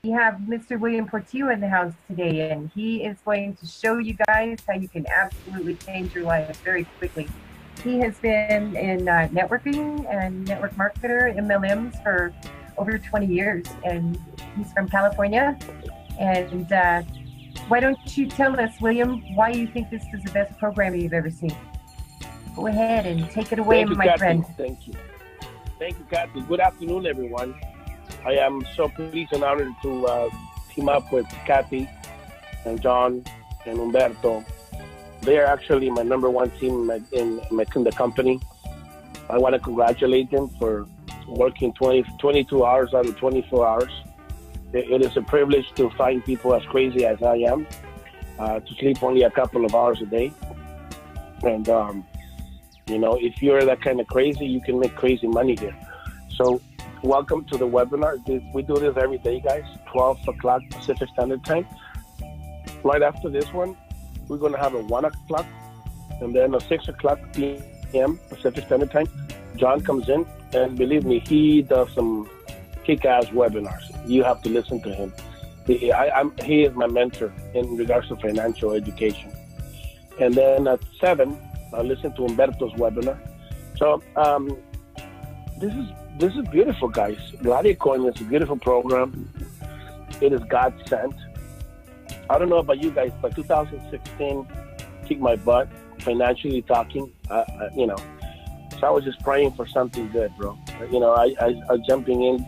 We have Mr. William Portillo in the house today, and he is going to show you guys how you can absolutely change your life very quickly. He has been in networking and network marketer, MLMs, for over 20 years, and he's from California. And why don't you tell us, William, why you think this is the best program you've ever seen? Go ahead and take it away, my friend. Thank you. Thank you, Kathy. Good afternoon, everyone. I am so pleased and honored to team up with Kathy and John and Humberto. They are actually my number one team in the company. I want to congratulate them for working 22 hours out of 24 hours. It is a privilege to find people as crazy as I am, to sleep only a couple of hours a day. And, if you're that kind of crazy, you can make crazy money here. So welcome to the webinar. We do this every day, guys, 12 o'clock Pacific Standard Time. Right after this one, we're going to have a 1 o'clock and then a 6 o'clock p.m. Pacific Standard Time. John comes in, and believe me, he does some kick-ass webinars. You have to listen to him. He is my mentor in regards to financial education. And then at 7, I'll listen to Humberto's webinar. So this is beautiful, guys. Gladiacoin is a beautiful program. It is God sent. I don't know about you guys, but 2016 kicked my butt, financially talking. So I was just praying for something good, bro. I was jumping in,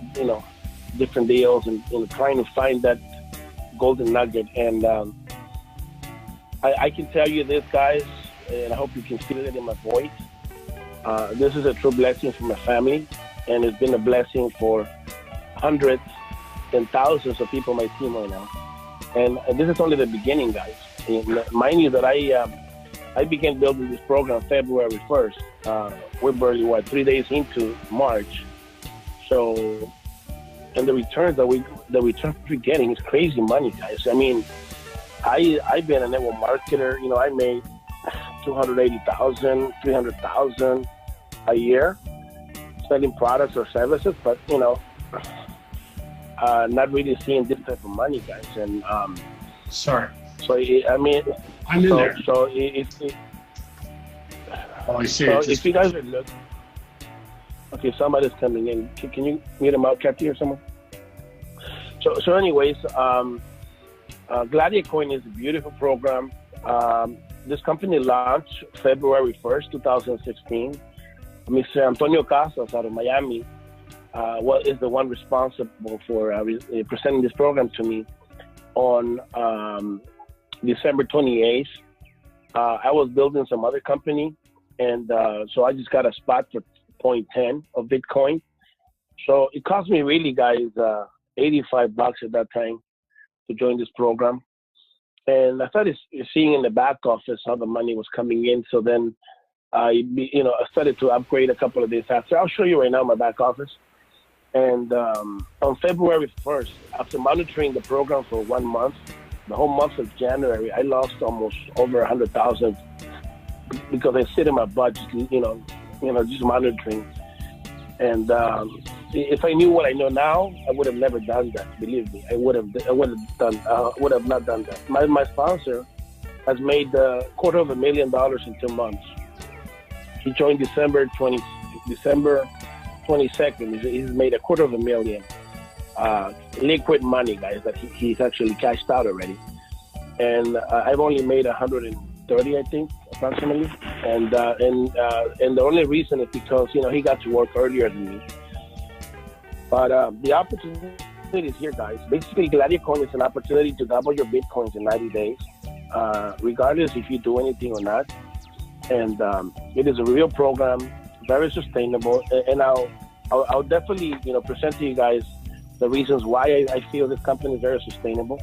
different deals and trying to find that golden nugget. And I can tell you this, guys, and I hope you can feel it in my voice. This is a true blessing for my family, and it's been a blessing for hundreds and thousands of people on my team right now. And this is only the beginning, guys. Mind you that I began building this program February 1st. We're barely, 3 days into March. So, and the returns that we're getting is crazy money, guys. I mean, I've been a network marketer. I made $280,000, $300,000 a year selling products or services, but not really seeing this type of money, guys. And sorry. So I mean, I'm in there. So I see. So if you guys are looking, okay, somebody's coming in. Can you mute them out, Kathy, or someone? So anyways, Gladiacoin is a beautiful program. This company launched February 1st, 2016. Mr. Antonio Casas out of Miami is the one responsible for presenting this program to me on December 28th. I was building some other company, and so I just got a spot for 0.10 of Bitcoin. So it cost me really, guys, $85 at that time to join this program. And I started seeing in the back office how the money was coming in. So then I started to upgrade a couple of days after. I'll show you right now my back office. And on February 1st, after monitoring the program for 1 month, the whole month of January, I lost almost over 100,000 because I sit in my budget, just monitoring. And if I knew what I know now, I would have never done that. Believe me, I would have not done that. My sponsor has made $250,000 in 2 months. He joined December 22nd. He's made $250,000 liquid money, guys, that he's actually cashed out already. And I've only made 130, I think, approximately. And the only reason is because he got to work earlier than me. But the opportunity is here, guys. Basically, Gladiacoin is an opportunity to double your Bitcoins in 90 days, regardless if you do anything or not. And it is a real program, very sustainable. And I'll definitely present to you guys the reasons why I feel this company is very sustainable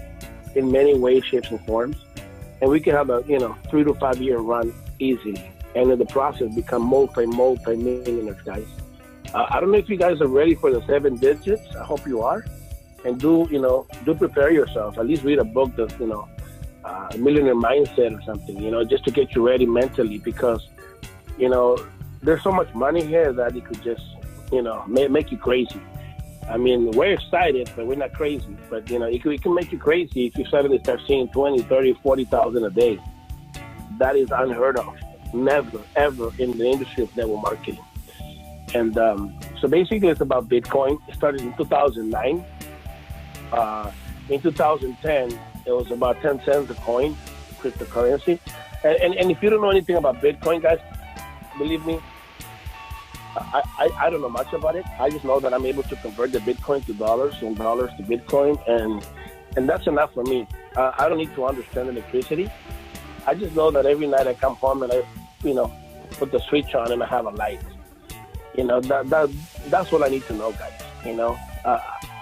in many ways, shapes, and forms. And we can have a 3 to 5 year run easily, and in the process become multi-millionaires, guys. I don't know if you guys are ready for the 7 digits. I hope you are. And do prepare yourself. At least read a book that's, Millionaire Mindset or something, just to get you ready mentally, because, there's so much money here that it could just, make you crazy. I mean, we're excited, but we're not crazy. But, you know, it can make you crazy if you suddenly start seeing 20, 30, 40,000 a day. That is unheard of. Never, ever in the industry of network marketing. And so basically it's about Bitcoin. It started in 2009. In 2010, it was about 10 cents a coin, cryptocurrency. And if you don't know anything about Bitcoin, guys, believe me, I don't know much about it. I just know that I'm able to convert the Bitcoin to dollars and dollars to Bitcoin. And that's enough for me. I don't need to understand electricity. I just know that every night I come home and I, you know, put the switch on and I have a light. You know, that's what I need to know, guys. You know,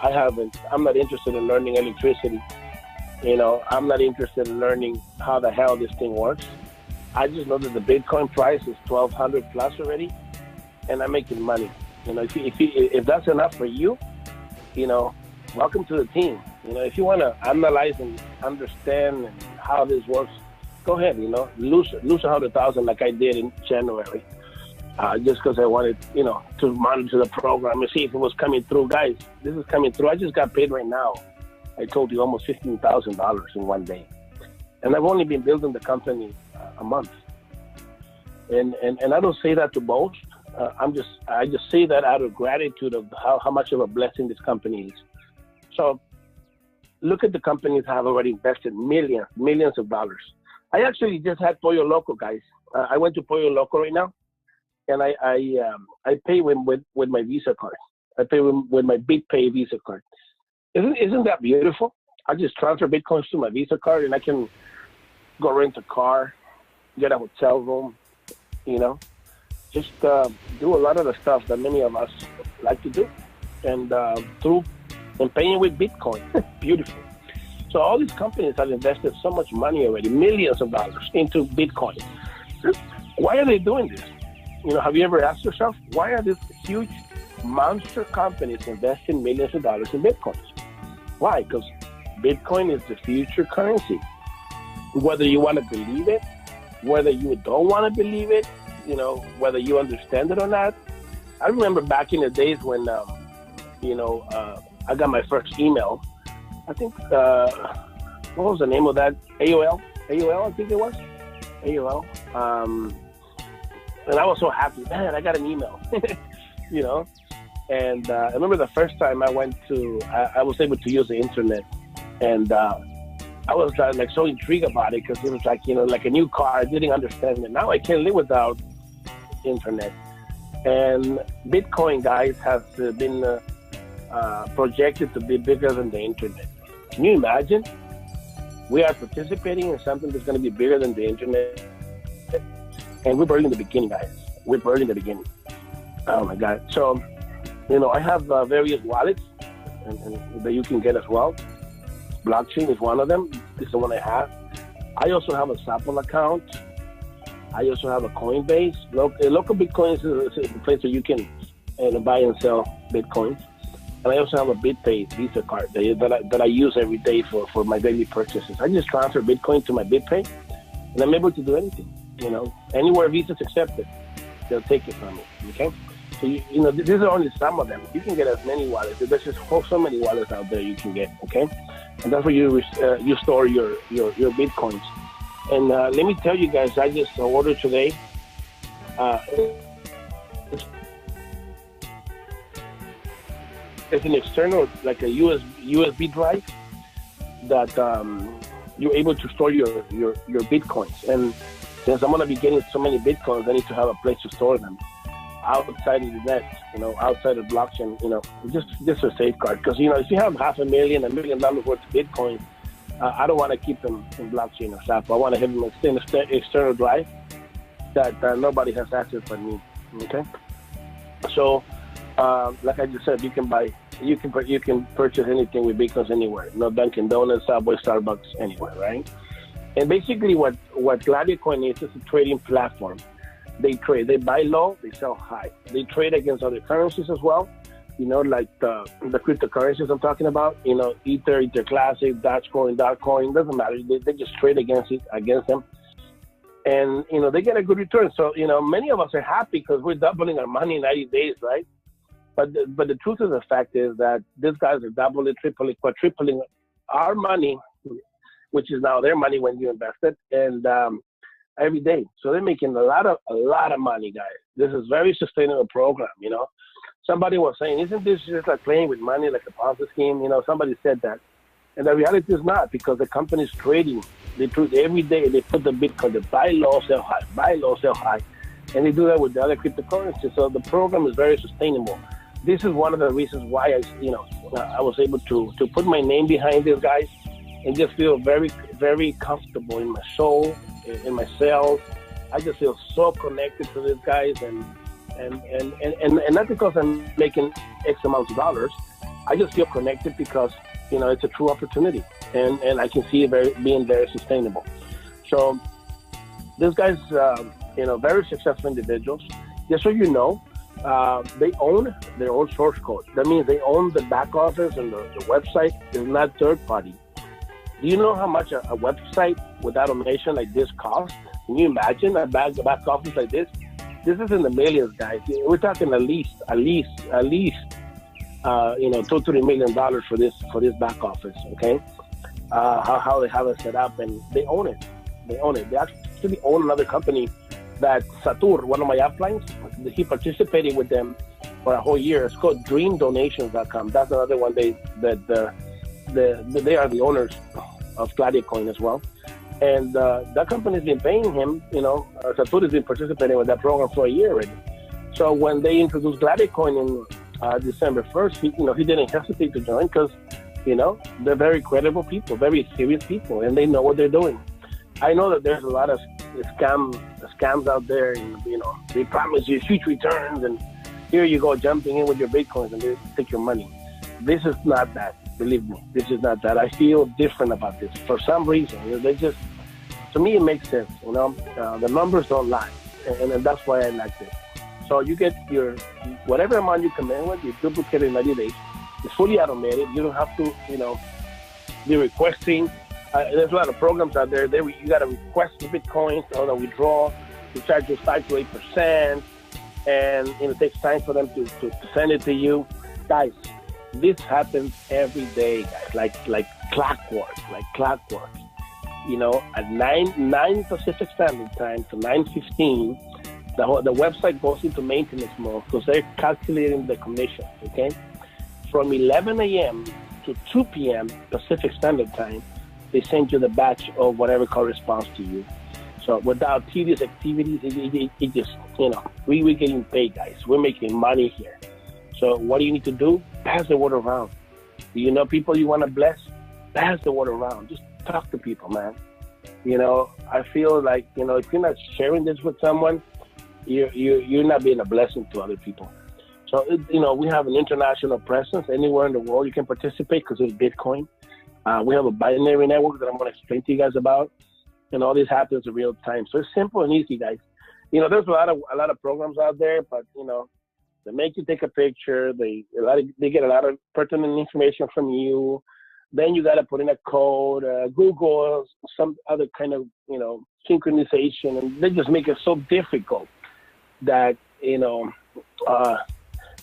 I'm not interested in learning electricity. You know, I'm not interested in learning how the hell this thing works. I just know that the Bitcoin price is 1,200 plus already, and I'm making money. You know, if that's enough for you, you know, welcome to the team. You know, if you want to analyze and understand how this works, go ahead. You know, lose 100,000 like I did in January, just because I wanted, you know, to monitor the program and see if it was coming through. Guys, this is coming through. I just got paid right now. I told you almost $15,000 in one day, and I've only been building the company a month. And I don't say that to boast. I just say that out of gratitude of how much of a blessing this company is. So look at the companies that have already invested millions of dollars. I actually just had Pollo Loco, guys. I went to Pollo Loco right now, and I pay with my Visa card. I pay with my BitPay Visa card. Isn't that beautiful? I just transfer Bitcoins to my Visa card, and I can go rent a car, get a hotel room, you know, just do a lot of the stuff that many of us like to do, and paying with Bitcoin. Beautiful. So all these companies have invested so much money already, millions of dollars into Bitcoin. Why are they doing this? You know, have you ever asked yourself, why are these huge monster companies investing millions of dollars in Bitcoins? Why? Because Bitcoin is the future currency. Whether you want to believe it, whether you don't want to believe it, you know, whether you understand it or not. I remember back in the days when, I got my first email. I think, what was the name of that? AOL, I think it was. AOL. And I was so happy, man, I got an email, you know. And I remember the first time I was able to use the internet, and I was like so intrigued about it because it was like, you know, like a new car. I didn't understand it. Now I can't live without internet. And Bitcoin, guys, has been projected to be bigger than the internet. Can you imagine? We are participating in something that's going to be bigger than the internet. And we're barely in the beginning, guys. We're barely in the beginning. Oh my God. So, you know, I have various wallets and that you can get as well. Blockchain is one of them. This is the one I have. I also have a Supple account. I also have a Coinbase. Local Bitcoins is a place where you can buy and sell Bitcoins. And I also have a BitPay Visa card that I use every day for my daily purchases. I just transfer Bitcoin to my BitPay, and I'm able to do anything. You know, anywhere Visa's accepted, they'll take it from me. Okay. So, you know, these are only some of them. You can get as many wallets. There's just so many wallets out there you can get, okay? And that's where you store your Bitcoins. And let me tell you guys, I just ordered today. It's an external, like a USB drive that you're able to store your Bitcoins. And since I'm going to be getting so many Bitcoins, I need to have a place to store them outside of the net, you know, outside of blockchain, you know, just a safeguard. Because, you know, if you have $500,000, $1 million worth of Bitcoin, I don't want to keep them in blockchain or stuff. I want to have them in an external drive that nobody has access but me. Okay. So, like I just said, you can purchase anything with Bitcoins anywhere. You know, Dunkin' Donuts, Subway, Starbucks, anywhere, right? And basically, what Gladiacoin is a trading platform. They trade. They buy low, they sell high. They trade against other currencies as well. You know, like the cryptocurrencies I'm talking about. You know, Ether Classic, Dogecoin, doesn't matter. They just trade against them. And, you know, they get a good return. So, you know, many of us are happy because we're doubling our money in 90 days, right? But the truth of the fact is that these guys are doubling, tripling, quadrupling our money, which is now their money when you invest it, and every day. So they're making a lot of money, guys. This is very sustainable program. You know, somebody was saying, isn't this just like playing with money, like a Ponzi scheme? You know, somebody said that, and the reality is not, because the company's trading. They trade every day. They put the Bitcoin, they buy low, sell high, buy low, sell high, and they do that with the other cryptocurrencies. So the program is very sustainable. This is one of the reasons why I was able to put my name behind these guys and just feel very, very comfortable in my soul, in myself. I just feel so connected to these guys, and not because I'm making X amounts of dollars. I just feel connected because, you know, it's a true opportunity, and I can see it being very sustainable. So these guys, very successful individuals. Just so you know, they own their own source code. That means they own the back office, and the website is not third party. Do you know how much a website with automation like this costs? Can you imagine a back office like this? This is in the millions, guys. We're talking at least $2-3 million for this back office. Okay, how they have it set up, and they own it. They actually own another company that Satur, one of my uplines, he participated with them for a whole year. It's called DreamDonations.com. That's another one. They are the owners of Gladiacoin as well. And that company's been paying him, Satur has been participating with that program for a year already. So when they introduced Gladiacoin in December 1st, he didn't hesitate to join because, they're very credible people, very serious people, and they know what they're doing. I know that there's a lot of scams out there, and, they promise you huge returns, and here you go jumping in with your Bitcoins and they take your money. This is not that. Believe me, this is not that. I feel different about this for some reason. To me, it makes sense. The numbers don't lie, and that's why I like this. So you get your whatever amount you come in with, you duplicate it in 90 days. It's fully automated. You don't have to, be requesting. There's a lot of programs out there. You got to request the Bitcoins on a withdrawal. They charge you 5 to 8%, and it takes time for them to send it to you, guys. This happens every day, guys, like clockwork. At 9 Pacific Standard Time to 9:15, the website goes into maintenance mode because they're calculating the commissions. Okay, from 11 a.m. to 2 p.m. Pacific Standard Time, they send you the batch of whatever corresponds to you. So without tedious activities, it just we're getting paid, guys. We're making money here. So what do you need to do? Pass the word around. Do you know people you want to bless? Pass the word around. Just talk to people, man. I feel like, if you're not sharing this with someone, you're not being a blessing to other people. So, we have an international presence. Anywhere in the world you can participate because it's Bitcoin. We have a binary network that I'm going to explain to you guys about. And all this happens in real time. So it's simple and easy, guys. There's a lot of programs out there, but, they make you take a picture. They get a lot of pertinent information from you. Then you got to put in a code, Google, some other kind of, synchronization. And they just make it so difficult that,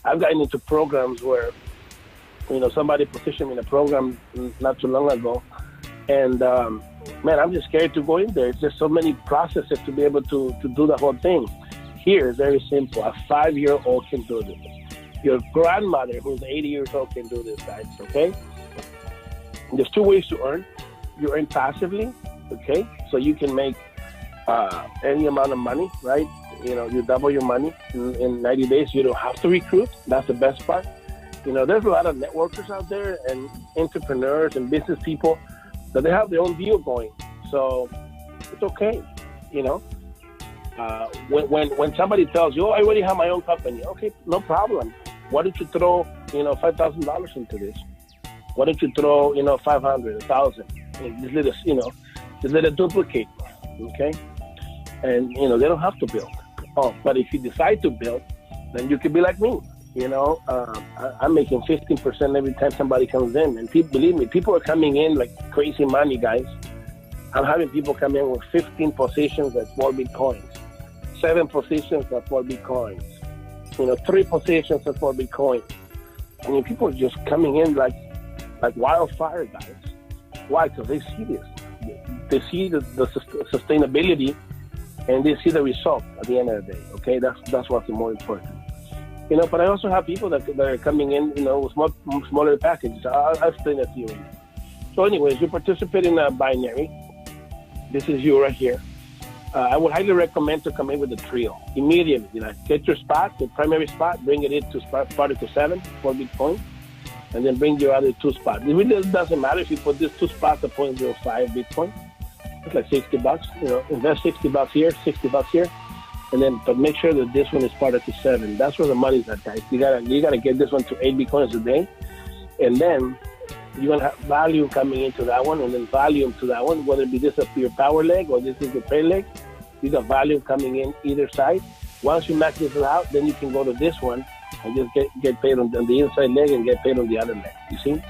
I've gotten into programs where, somebody positioned me in a program not too long ago. And, man, I'm just scared to go in there. It's just so many processes to be able to do the whole thing. Here is very simple. A 5-year-old can do this. Your grandmother, who's 80 years old, can do this, guys, okay? There's 2 ways to earn. You earn passively, okay? So you can make any amount of money, right? You double your money in 90 days. You don't have to recruit. That's the best part. There's a lot of networkers out there and entrepreneurs and business people that they have their own deal going. So it's okay, When somebody tells you, I already have my own company, okay, no problem. Why don't you throw, $5,000 into this? Why don't you throw, 500, 1,000? Just let it duplicate, okay? And, they don't have to build. Oh, but if you decide to build, then you could be like me. I'm making 15% every time somebody comes in. And believe me, people are coming in like crazy money, guys. I'm having people come in with 15 positions at 4 Bitcoins. 7 positions at 4 Bitcoins. 3 positions for Bitcoin. I mean, people are just coming in like wildfire, guys. Why? Because they see this. They see the sustainability, and they see the result at the end of the day. Okay, that's what's more important. But I also have people that are coming in, with smaller packages. I'll explain that to you. So anyways, you participate in a binary. This is you right here. I would highly recommend to come in with a trio immediately. Get your spot, the primary spot, bring it into Particle 7 for Bitcoin, and then bring your other 2 spots. It really doesn't matter if you put these 2 spots at 0.05 Bitcoin. It's like $60. Invest $60 here, $60 here. And then, but make sure that this one is Particle 7. That's where the money's at, guys. You gotta get this one to 8 Bitcoins a day, and then you're gonna have volume coming into that one, and then volume to that one. Whether it be this up your power leg or this is your pay leg, you got volume coming in either side. Once you max this out, then you can go to this one and just get paid on the inside leg and get paid on the other leg. You see?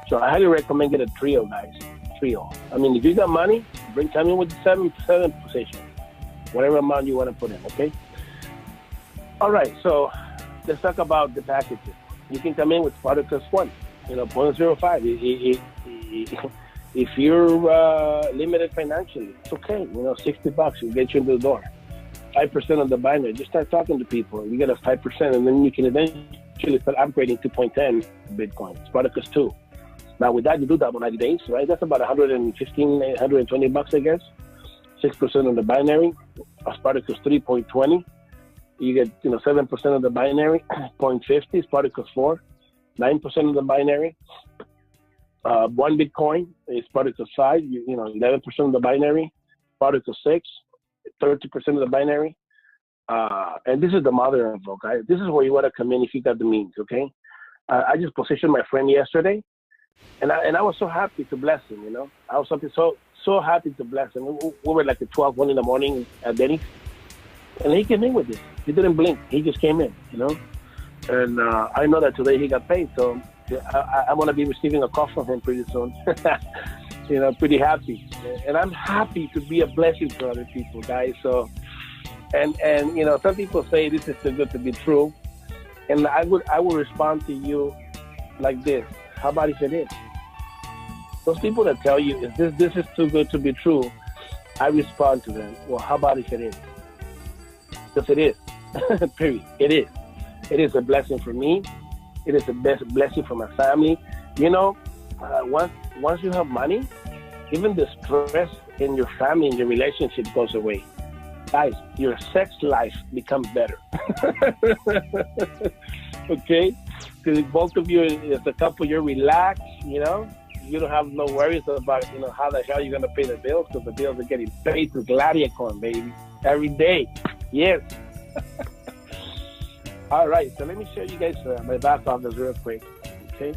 So I highly recommend get a trio, guys. Trio. I mean, if you got money, come in with the 7 position. Whatever amount you want to put in, okay? All right, so let's talk about the packages. You can come in with Particles 1, 0.05. If you're limited financially, it's okay. $60 will get you into the door. 5% of the binary. Just start talking to people. You get a 5%, and then you can eventually start upgrading to 0.10 Bitcoin. It's Particles 2. Now, with that, you do that for 90 days, right? That's about $115, $120, I guess. 6% of the binary. Particles 3.20. You get 7% of the binary. 0.50 is Particles 4. 9% of the binary. 1 Bitcoin is Particles 5. 11% of the binary. Particles 6. 30% of the binary. And this is the mother of all, guys. This is where you want to come in if you got the means, okay? I just positioned my friend yesterday, and I was so happy to bless him. I was so happy to bless him. We were like at 12, 1 in the morning at Denny's, and he came in with this. He didn't blink. He just came in, And I know that today he got paid, so I'm going to be receiving a call from him pretty soon. Pretty happy. And I'm happy to be a blessing to other people, guys. So, and some people say this is too good to be true. And I would respond to you like this. How about if it is? Those people that tell you, this is too good to be true, I respond to them, well, how about if it is? Because it is. Period. It is. It is a blessing for me. It is a blessing for my family. Once you have money, even the stress in your family and your relationship goes away. Guys, your sex life becomes better. Okay? Because both of you, as a couple, you're relaxed, you don't have no worries about, how the hell you're going to pay the bills, because the bills are getting paid through Gladiacoin, baby. Every day. Yes. All right, so let me show you guys my back office real quick, okay?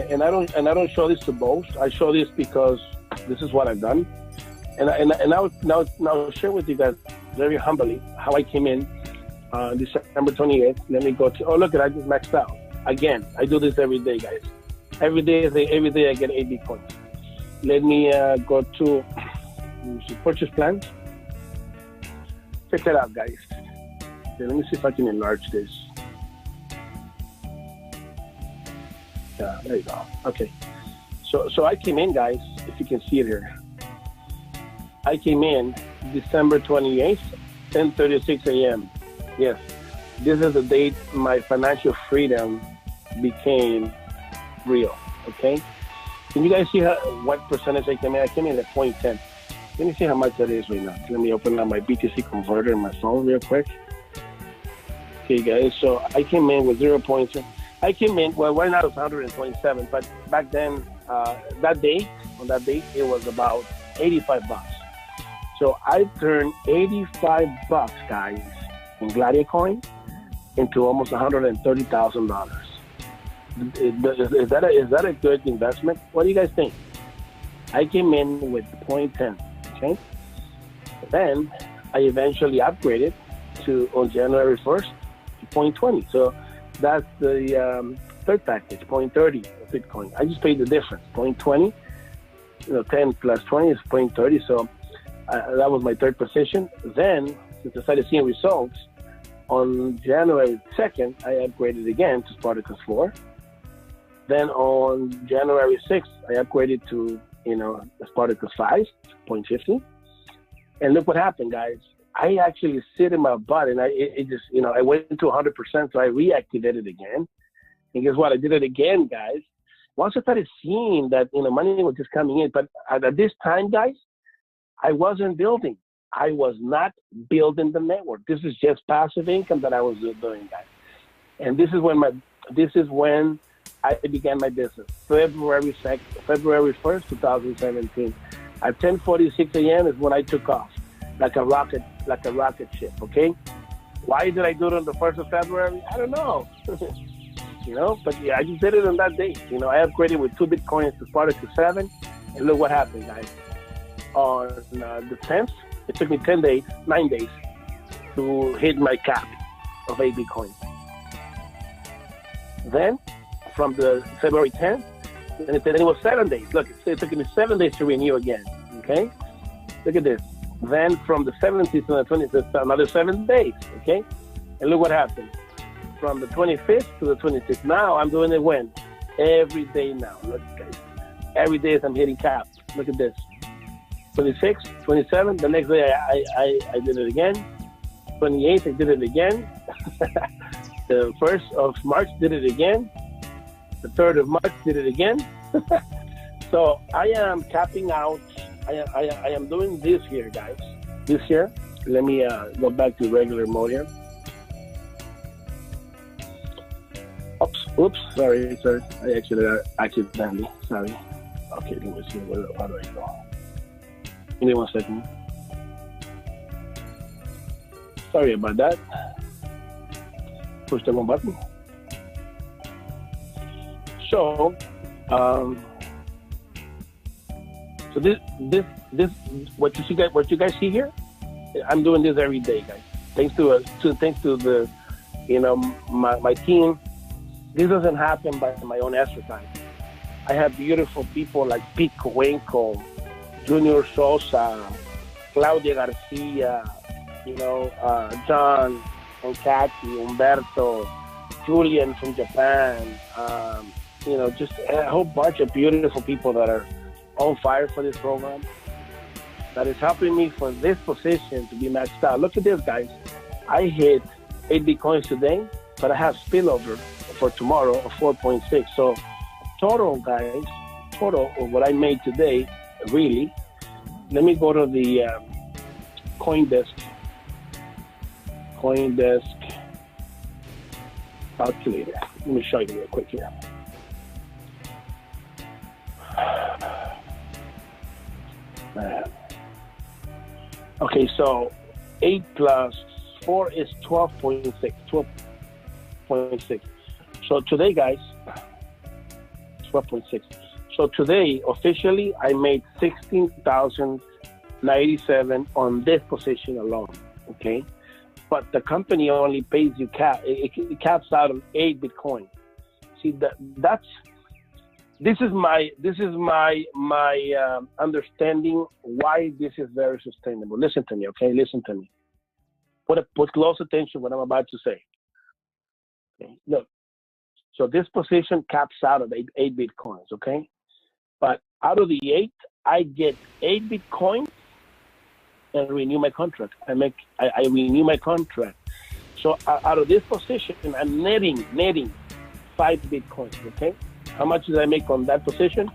And I don't show this to boast. I show this because this is what I've done, and I'll share with you guys very humbly how I came in December 28th. Let me go to. Oh, look, I just maxed out again. I do this every day, guys. Every day I get 8 Bitcoins. Let me go to purchase plans. Check that out, guys. Okay, let me see if I can enlarge this. Yeah, there you go. Okay. So I came in, guys, if you can see it here. I came in December 28th, 10:36 a.m. Yes, this is the date my financial freedom became real, okay? Can you guys see what percentage I came in? I came in at 0.10. Let me see how much that is right now. Let me open up my BTC converter in my phone real quick. Okay, guys, so I came in with 0.2. I came in, well, right now it's 127, but back then, on that date, it was about $85. So I turned $85, guys, in Gladiacoin into almost $130,000. Is that a good investment? What do you guys think? I came in with 0.10, okay? Then I eventually upgraded on January 1st to 0.20. So that's the third package, 0.30 Bitcoin. I just paid the difference, 0.20. 10 plus 20 is 0.30. So that was my third position. Then, since I started seeing results, On January 2nd, I upgraded again to Spartacus 4. Then on January 6th, I upgraded to, Spartacus 5.50. And look what happened, guys. I actually sit in my butt, and it just, I went to 100%, so I reactivated again. And guess what? I did it again, guys. Once I started seeing that, money was just coming in. But at this time, guys, I wasn't building. I was not building the network. This is just passive income that I was doing, guys. And this is when I began my business. February 1st, 2017. At 10:46 a.m. is when I took off, like a rocket ship. Okay. Why did I do it on the 1st of February? I don't know. But yeah, I just did it on that day. I upgraded with 2 Bitcoins to Spartacus 7, and look what happened, guys. On the 10th, it took me 9 days to hit my cap of 8 Bitcoins. Then, from the February 10th, and then it was 7 days. Look, it took me 7 days to renew again. Okay, look at this. Then from the 17th to the 25th, another 7 days. Okay, and look what happened. From the 25th to the 26th. Now I'm doing it when? Every day now. Look, guys. Every day I'm hitting cap. Look at this. 26, 27. The next day I did it again. 28th I did it again. The 1st of March did it again. The 3rd of March did it again. So I am capping out. I am doing this here, guys. This here. Let me go back to regular mode here. Oops, sorry. I accidentally, sorry. Okay, let me see, how do I go? Give me 1 second. Sorry about that. Push the wrong button. So, this, what you guys see here, I'm doing this every day, guys. Thanks to the, my team. This doesn't happen by my own exercise. I have beautiful people like Pete Coenco, Junior Sosa, Claudia Garcia, John and Kathy, Umberto, Julian from Japan, just a whole bunch of beautiful people that are on fire for this program. That is helping me for this position to be maxed out. Look at this, guys. I hit 8 Bitcoins today, but I have spillover for tomorrow of 4.6. So total, guys, of what I made today, really, let me go to the CoinDesk calculator. Let me show you real quick here. Okay, so 8 plus 4 is 12.6. 12.6. So today, guys, 12.6. So today, officially, I made 16,097 on this position alone. Okay, but the company only pays you cap. It caps out on 8 Bitcoin. See this is my understanding why this is very sustainable. Listen to me, okay? Listen to me. Put close attention to what I'm about to say. Okay, look. So this position caps out at 8 Bitcoins, okay? But out of the 8, I get 8 Bitcoins and renew my contract. I renew my contract. So out of this position, I'm netting 5 Bitcoins, okay? How much did I make on that position?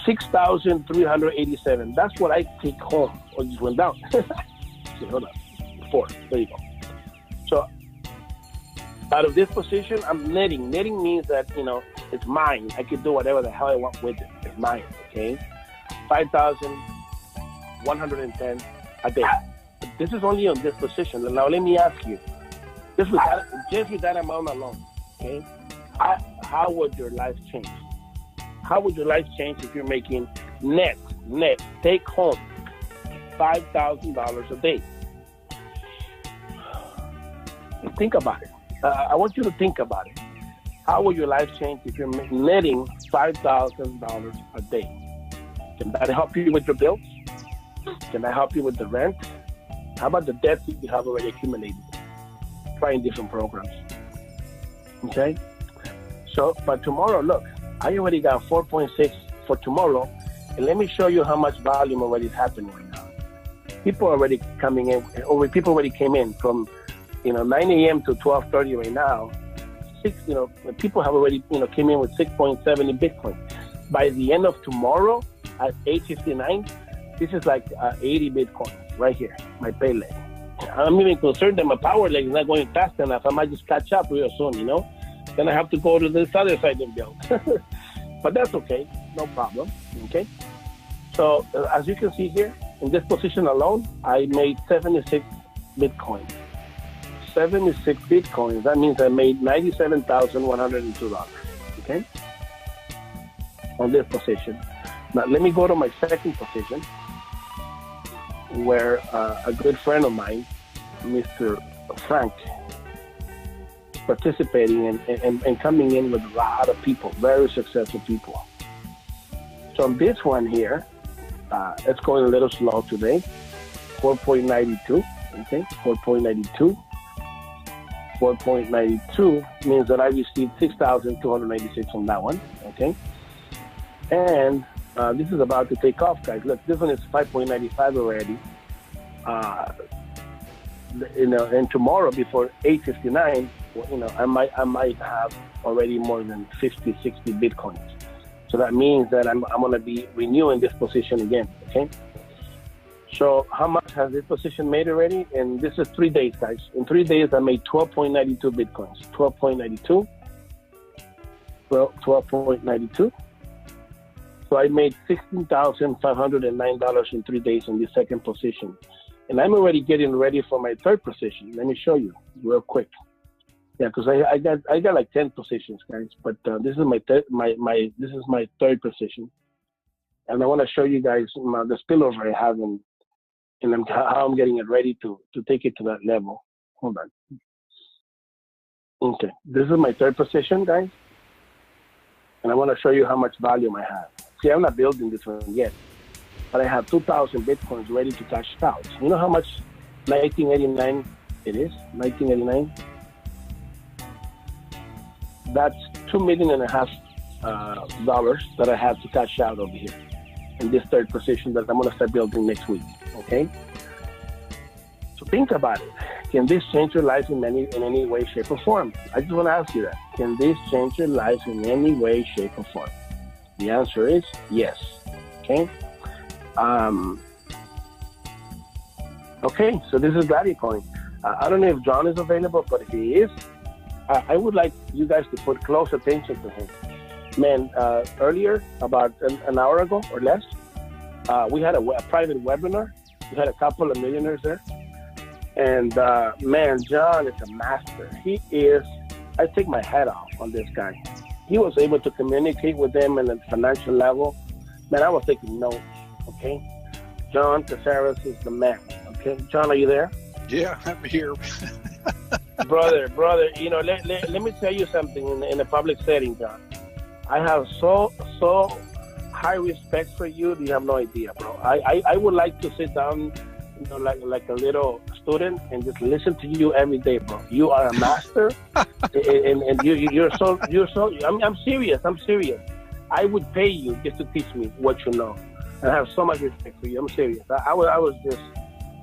6,387. That's what I take home. Oh, it just went down. See, hold on. 4. There you go. So out of this position, I'm netting. Netting means that, it's mine. I can do whatever the hell I want with it. It's mine, okay? 5,110 a day. This is only on this position. Now let me ask you, just with that amount alone, okay? How would your life change? How would your life change if you're making net, take home $5,000 a day? Think about it. I want you to think about it. How will your life change if you're netting $5,000 a day? Can that help you with your bills? Can that help you with the rent? How about the debt you have already accumulated? trying different programs. Okay? So, but tomorrow, look, I already got 4.6 for tomorrow, and let me show you how much volume already is happening right now. People already coming in, or people already came in from, 9 a.m. to 12:30 right now. People have already, came in with 6.70 Bitcoin. By the end of tomorrow at 8:59, this is like 80 Bitcoin right here, my pay leg. I'm even concerned that my power leg is not going fast enough. I might just catch up real soon, Then I have to go to this other side and build. But that's okay, no problem, okay? So as you can see here, in this position alone, I made 76 Bitcoin. 76 Bitcoins, that means I made $97,102, okay? On this position. Now let me go to my second position, where a good friend of mine, Mr. Frank, participating and coming in with a lot of people, very successful people. So on this one here, it's going a little slow today, 4.92, okay, 4.92. 4.92 means that I received 6,296 on that one, okay? And this is about to take off, guys. Look, this one is 5.95 already. And tomorrow before 8:59, I might have already more than 50, 60 Bitcoins. So that means that I'm going to be renewing this position again, okay? So how much has this position made already? And this is 3 days, guys. In 3 days, I made 12.92 Bitcoins. 12.92. Well, 12.92. So I made $16,509 in 3 days in this second position. And I'm already getting ready for my third position. Let me show you real quick. Yeah, because I got like 10 positions, guys. But this is my third position. And I want to show you guys the spillover I have and how I'm getting it ready to take it to that level. Hold on. Okay, this is my third position, guys. And I want to show you how much volume I have. See, I'm not building this one yet, but I have 2,000 Bitcoins ready to cash out. You know how much 1989 it is? 1989? That's $2.5 million dollars that I have to cash out over here in this third position that I'm going to start building next week, okay? So think about it. Can this change your life in any way, shape, or form? I just want to ask you that. Can this change your life in any way, shape, or form? The answer is yes, okay? Okay, so this is Gladiacoin. I don't know if John is available, but if he is, I would like you guys to put close attention to him. Man, earlier, about an hour ago or less, we had a private webinar. We had a couple of millionaires there. And man, John is a master. He is, I take my hat off on this guy. He was able to communicate with them at a financial level. Man, I was taking notes, okay? John Casares is the man, okay? John, are you there? Yeah, I'm here. brother, let me tell you something in a public setting, John. I have so high respect for you. You have no idea, bro. I would like to sit down, like a little student and just listen to you every day, bro. You are a master, and you're so. I'm serious. I would pay you just to teach me what you know. And I have so much respect for you. I'm serious. I was just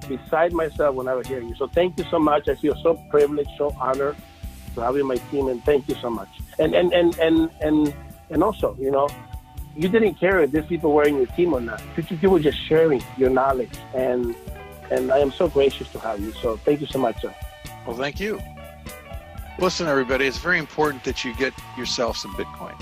beside myself when I was hearing you. So thank you so much. I feel so privileged, so honored to have you in my team, and thank you so much. And also, you didn't care if these people were in your team or not. You were just sharing your knowledge, and I am so gracious to have you. So thank you so much, sir. Well, thank you. Listen, everybody, it's very important that you get yourself some Bitcoin.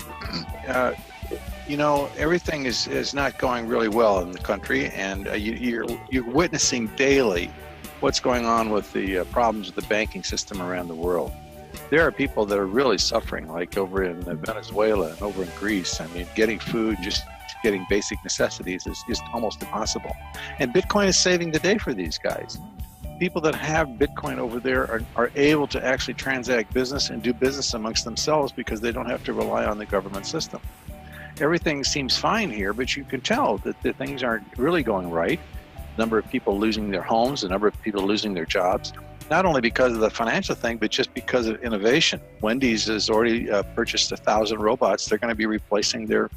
Everything is not going really well in the country, and you're witnessing daily what's going on with the problems with the banking system around the world. There are people that are really suffering, like over in Venezuela and over in Greece. I mean, getting food, just getting basic necessities is just almost impossible. And Bitcoin is saving the day for these guys. People that have Bitcoin over there are able to actually transact business and do business amongst themselves because they don't have to rely on the government system. Everything seems fine here, but you can tell that the things aren't really going right. The number of people losing their homes, the number of people losing their jobs. not only because of the financial thing, but just because of innovation. Wendy's has already purchased 1,000 robots. They're going to be replacing their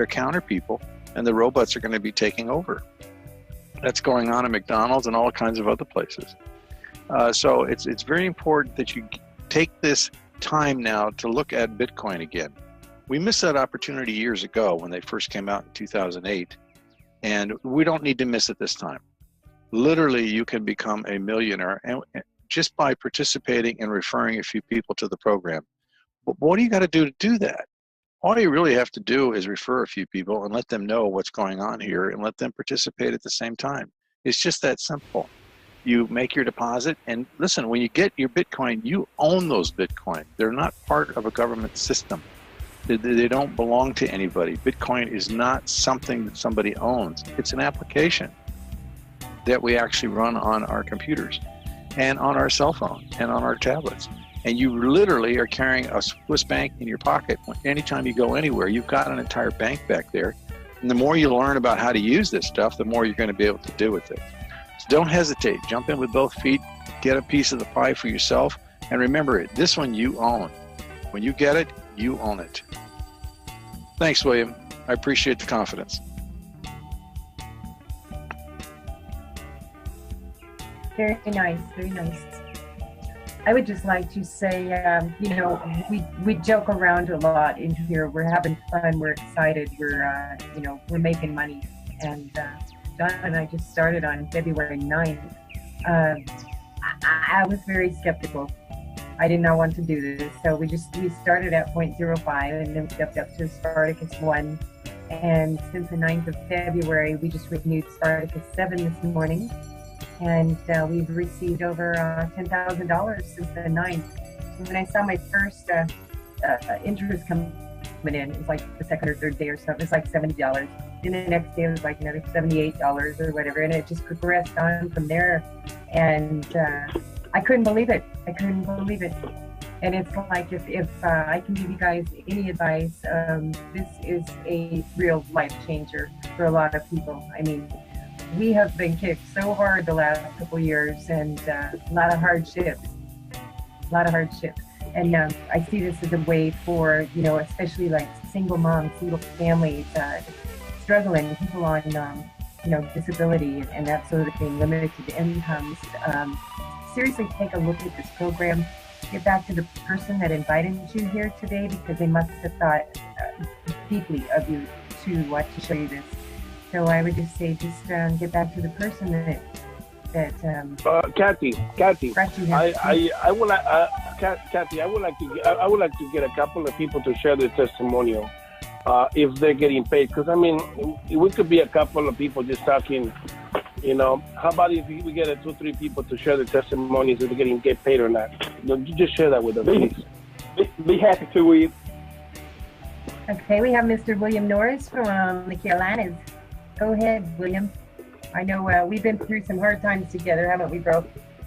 counter people, and the robots are going to be taking over. That's going on at McDonald's and all kinds of other places. So it's very important that you take this time now to look at Bitcoin again. We missed that opportunity years ago when they first came out in 2008, and we don't need to miss it this time. Literally, you can become a millionaire and just by participating and referring a few people to the program. But what do you got to do that? All you really have to do is refer a few people and let them know what's going on here and let them participate at the same time. It's just that simple. You make your deposit, and listen, when you get your Bitcoin, you own those Bitcoin. They're not part of a government system. They don't belong to anybody. Bitcoin is not something that somebody owns. It's an application that we actually run on our computers and on our cell phone and on our tablets. And you literally are carrying a Swiss bank in your pocket. Anytime you go anywhere, you've got an entire bank back there. And the more you learn about how to use this stuff, the more you're going to be able to do with it. So don't hesitate. Jump in with both feet. Get a piece of the pie for yourself. And remember it, this one you own. When you get it, you own it. Thanks, William. I appreciate the confidence. Very nice, very nice. I would just like to say, you know, we joke around a lot in here. We're having fun. We're excited. We're, you know, we're making money. And John and I just started on February 9th. I was very skeptical. I did not want to do this. So we started at 0.05 and then stepped up to Spartacus 1. And since the 9th of February, we just renewed Spartacus 7 this morning. And we've received over $10,000 since the 9th. When I saw my first interest coming in, it was like the second or third day or something. It was like $70. Then the next day it was like another $78 or whatever. And it just progressed on from there. And I couldn't believe it. I couldn't believe it. And it's like if I can give you guys any advice, this is a real life changer for a lot of people. I mean, we have been kicked so hard the last couple years, and a lot of hardship. And I see this as a way for, you know, especially like single moms, single families, struggling, people on, you know, disability and that sort of thing, limited incomes. Seriously, take a look at this program. Get back to the person that invited you here today, because they must have thought deeply of you to show you this. So I would just say, just get back to the person that Kathy, brought you here. I would like Kathy. I would like to get a couple of people to share their testimonial, if they're getting paid. Because I mean, we could be a couple of people just talking. You know, how about if we get 2 or 3 people to share their testimonies if they're get paid or not? You just share that with us, please. Be happy to, William. Okay, we have Mr. William Norris from the Carolinas. Go ahead, William. I know we've been through some hard times together, haven't we, bro?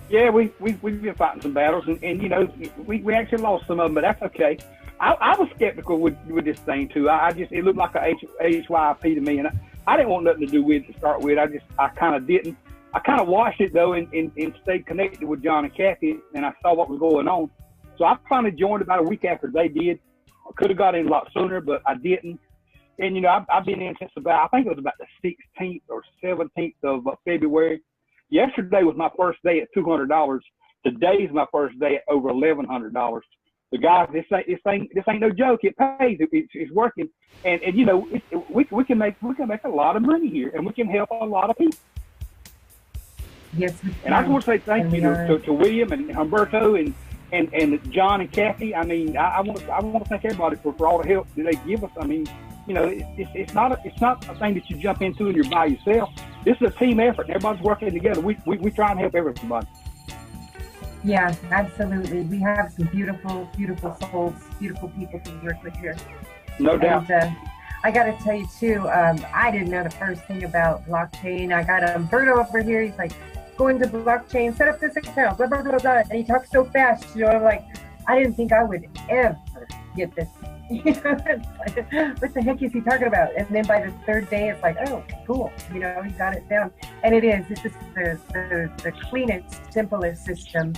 Yeah, we've been fighting some battles, and you know, we actually lost some of them, but that's okay. I was skeptical with this thing too. It looked like a HYP to me, and I didn't want nothing to do with it to start with. I kind of didn't. I kind of watched it though, and stayed connected with John and Kathy, and I saw what was going on. So I finally joined about a week after they did. I could have got in a lot sooner, but I didn't. And, you know, I've been in since I think it was about the 16th or 17th of February. Yesterday was my first day at $200. Today's my first day at over $1,100. The guys, this ain't no joke. It pays. It's working. And you know, we can make a lot of money here, and we can help a lot of people. Yes. And I just want to say thank you to William and Humberto and John and Kathy. I mean, I want to thank everybody for all the help that they give us. I mean, you know, it's not a thing that you jump into and you're by yourself. This is a team effort. Everybody's working together. We try and help everybody. Yeah, absolutely. We have some beautiful, beautiful souls, beautiful people to work with here. No doubt. And, I got to tell you too, I didn't know the first thing about blockchain. I got Umberto over here. He's like, go into blockchain, set up this account, blah, blah, blah, blah. And he talks so fast, you know, I'm like, I didn't think I would ever get this. What the heck is he talking about? And then by the third day, it's like, oh, cool. You know, he got it down. And it is. This is the cleanest, simplest system.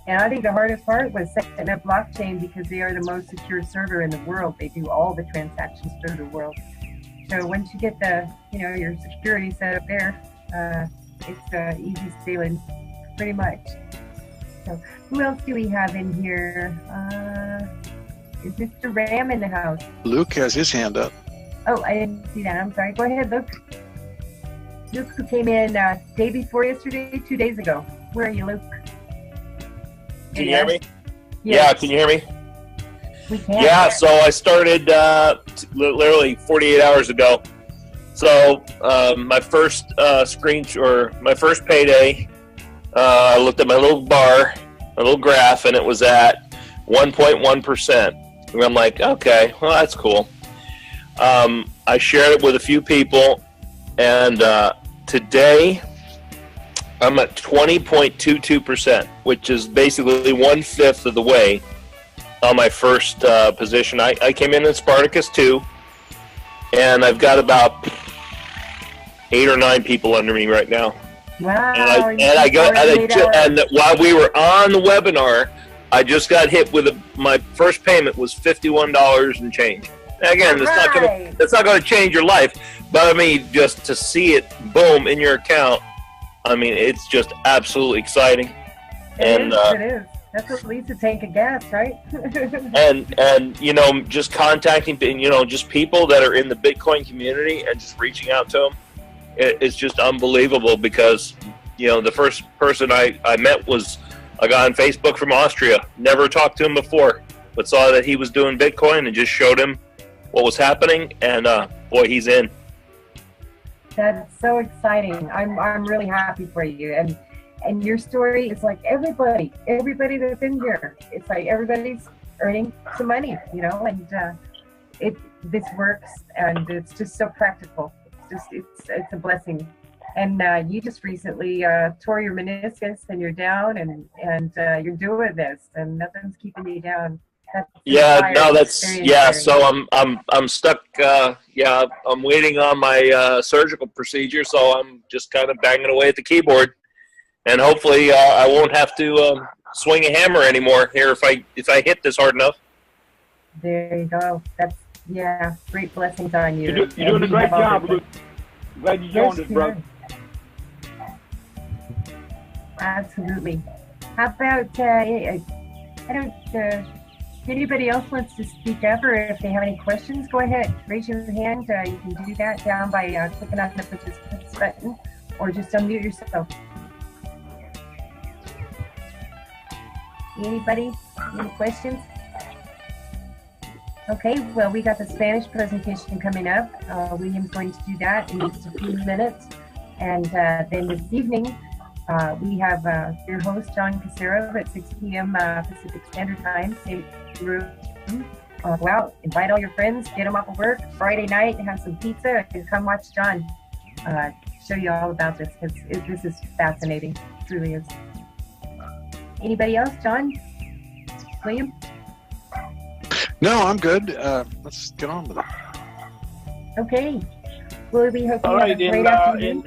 And I think the hardest part was setting up blockchain because they are the most secure server in the world. They do all the transactions through the world. So once you get your security set up there, it's easy sailing, pretty much. So who else do we have in here? Is Mr. Ram in the house? Luke has his hand up. Oh, I didn't see that. I'm sorry. Go ahead, Luke. Luke, who came in day before yesterday, 2 days ago. Where are you, Luke? Can you hear me? Yes. Yeah, can you hear me? We can. Yeah, so I started literally 48 hours ago. So my first my first payday, I looked at my little bar, my little graph, and it was at 1.1%. And I'm like, okay, well, that's cool. I shared it with a few people, and today I'm at 20.22%, which is basically 1/5 of the way on my first position. I came in Spartacus 2, and I've got about 8 or 9 people under me right now. Wow. And while we were on the webinar, I just got hit with my first payment was $51 and change. Again, it's not going to change your life, but I mean, just to see it boom in your account, I mean, it's just absolutely exciting. It is. That's what leads to tank of gas, right? and just contacting, just people that are in the Bitcoin community and just reaching out to them, it's just unbelievable because, the first person I met was a guy on Facebook from Austria. Never talked to him before, but saw that he was doing Bitcoin and just showed him what was happening, and boy, he's in. That's so exciting. I'm really happy for you, and your story is like everybody that's in here. It's like everybody's earning some money, and this works, and it's just so practical. It's a blessing. And you just recently tore your meniscus, and you're down, and you're doing this, and nothing's keeping you down. So I'm stuck. I'm waiting on my surgical procedure, so I'm just kind of banging away at the keyboard, and hopefully I won't have to swing a hammer anymore here if I hit this hard enough. There you go. That's great blessings on you. You're doing a great job, Luke. Glad you joined us, brother. Absolutely. How about if anybody else wants to speak up, or if they have any questions, go ahead. Raise your hand. You can do that down by clicking on the participants button, or just unmute yourself. Anybody? Any questions? Okay, well, we got the Spanish presentation coming up. William's going to do that in just a few minutes. And then this evening, we have your host, John Casero, at 6 p.m. Pacific Standard Time, same room. Go out, invite all your friends, get them off of work. Friday night, have some pizza, and come watch John show you all about this, because this is fascinating. It truly is. Anybody else? John? William? No, I'm good. Let's get on with it. Okay. Well, we hope all you right, have a great afternoon.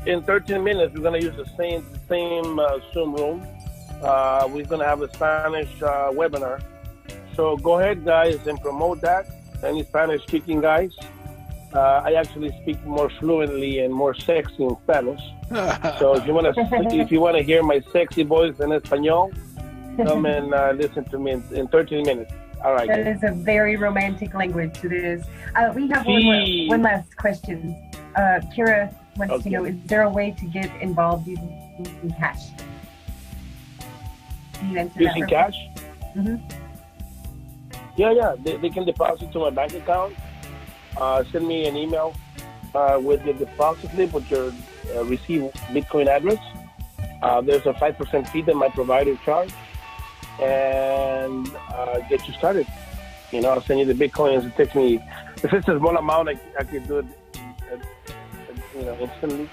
In 13 minutes, we're going to use the same Zoom room. We're going to have a Spanish webinar. So go ahead, guys, and promote that. Any Spanish-speaking guys. I actually speak more fluently and more sexy in Spanish. So if you want to hear my sexy voice in Espanol, come and listen to me in 13 minutes. All right. That is a very romantic language. It is. We have one last question. Kira wants to know: is there a way to get involved using cash? Can you answer using cash? Mm-hmm. Yeah. They can deposit to my bank account. Send me an email with your deposit slip with your receive Bitcoin address. There's a 5% fee that my provider charge, and get you started. I'll send you the Bitcoins. It takes me, if it's a small amount, I can do it, instantly.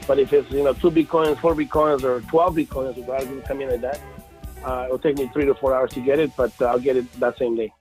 But if it's 2 Bitcoins, 4 Bitcoins, or 12 Bitcoins, or whatever come in like that, it'll take me 3 to 4 hours to get it, but I'll get it that same day.